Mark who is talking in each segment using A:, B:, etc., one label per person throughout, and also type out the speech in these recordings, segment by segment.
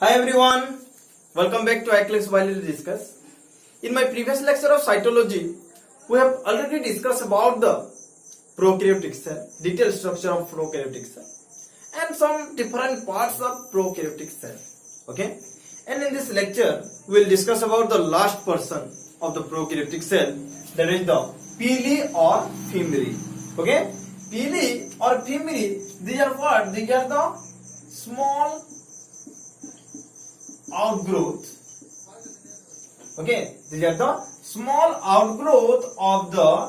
A: Hi everyone, welcome back to iClass Biology Discuss. In my previous lecture of cytology, we have already discussed about the prokaryotic cell, detailed structure of prokaryotic cell, and some different parts of prokaryotic cell. Okay, and in this lecture, we will discuss about the last portion of the prokaryotic cell, that is the PILI or FIMBRIAE. Okay, PILI or FIMBRIAE, these are what? These are the small outgrowth. Okay, these are the small outgrowth of the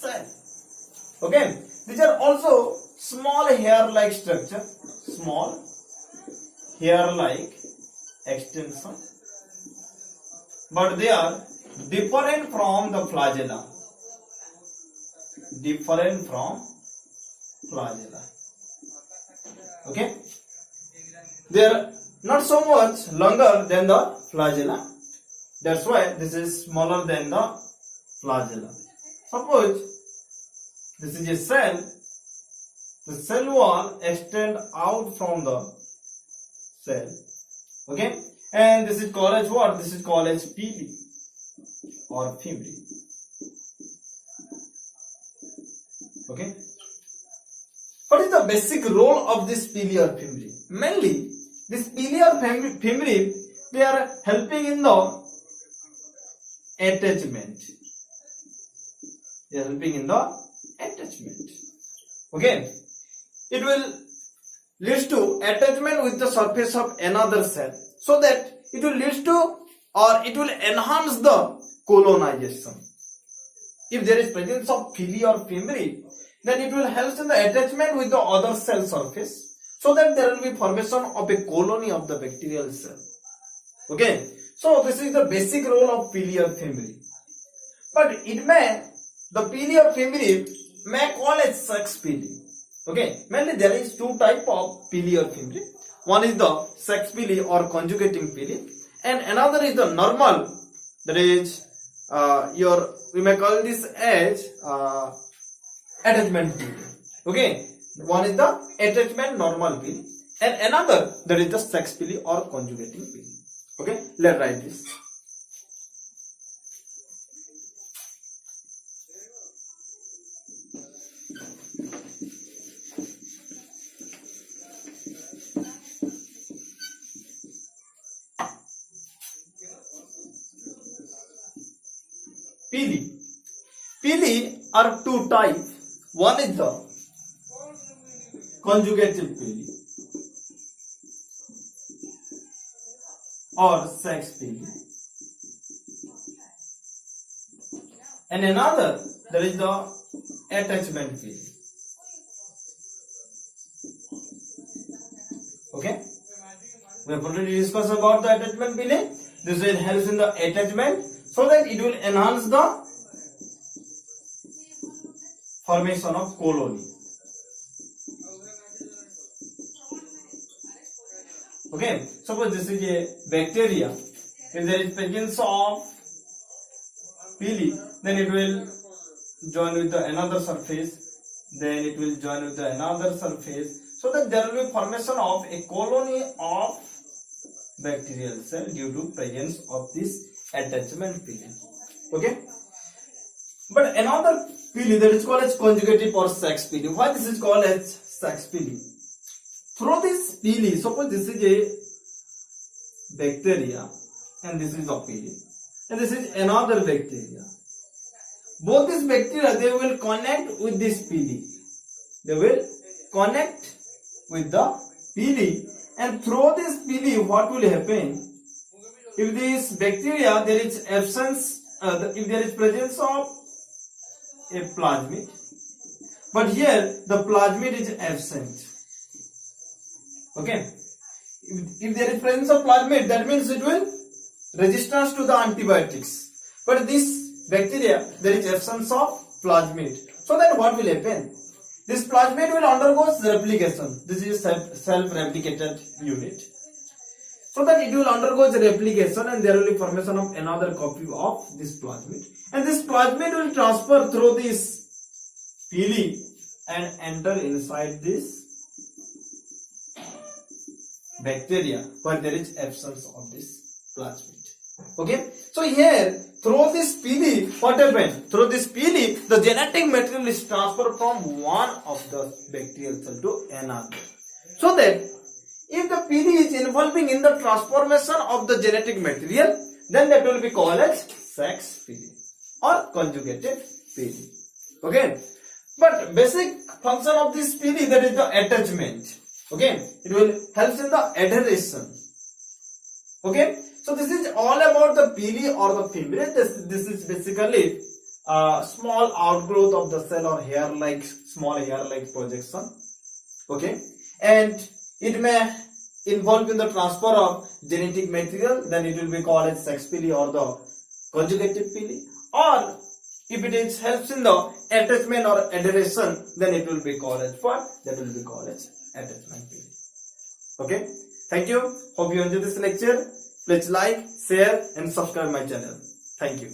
A: cell. Okay, these are also small hair-like structure, small hair-like extension, but they are different from the flagella. Different from flagella. Okay, they are not so much longer than the flagella. That's why this is smaller than the flagella. Suppose this is a cell. The cell wall extend out from the cell. Okay, and this is called as what? This is called as PILI or FIMBRIAE. Okay, what is the basic role of this PILI or FIMBRIAE? Mainly, this PILI or FIMBRIAE, they are helping in the attachment. They are helping in the attachment. Okay, it will lead to attachment with the surface of another cell, so that it will lead to or it will enhance the colonization. If there is presence of PILI or FIMBRIAE, then it will help in the attachment with the other cell surface, so that there will be formation of a colony of the bacterial cell. Okay, so this is the basic role of PILI or FIMBRIAE. But it may, the PILI or FIMBRIAE may call as sex PILI. Okay, mainly there is two type of PILI or FIMBRIAE. One is the sex PILI or conjugating PILI, and another is the normal, that is we may call this as attachment PILI. Okay, one is the attachment normal PILI, and another, that is the sex PILI or conjugating PILI. Okay, let's write this. PILI. PILI are two types. One is the conjugative PILI or sex PILI, and another, that is the attachment PILI. Okay, we have already discussed about the attachment PILI. This will help in the attachment, so that it will enhance the formation of colony. Okay, suppose this is a bacteria. If there is presence of PILI, then it will join with the another surface, then it will join with the another surface, so that there will be formation of a colony of bacterial cell due to presence of this attachment PILI. Okay, but another PILI, that is called as conjugative or sex PILI. Why this is called as sex PILI? Through this PILI, suppose this is a bacteria and this is a PILI, and this is another bacteria. Both these bacteria, they will connect with this PILI. They will connect with the PILI, and through this PILI, what will happen? If this bacteria, there is absence, if there is presence of a plasmid, but here the plasmid is absent. Okay, if there is presence of plasmid, that means it will resistance to the antibiotics. But this bacteria, there is absence of plasmid. So then what will happen? This plasmid will undergo replication. This is a self-replicated unit. So that it will undergo replication, and there will be formation of another copy of this plasmid. And this plasmid will transfer through this PILI and enter inside this bacteria where there is absence of this plasmid. Okay, so here through this PILI, what happened? Through this PILI, the genetic material is transferred from one of the bacterial cell to another. So that if the PILI is involving in the transformation of the genetic material, then that will be called as sex PILI or conjugated PILI. Okay, but basic function of this PILI, that is the attachment. Okay, it will help in the adhesion. Okay, so this is all about the PILI or the FIMBRIAE. This is basically a small outgrowth of the cell or hair-like, small hair-like projection. Okay, and it may involve in the transfer of genetic material, then it will be called as sex PILI or the conjugated PILI. Or if it is helps in the attachment or adhesion, then it will be called as what? That will be called as attachment PILI. Okay, thank you. Hope you enjoyed this lecture. Please like, share and subscribe my channel. Thank you.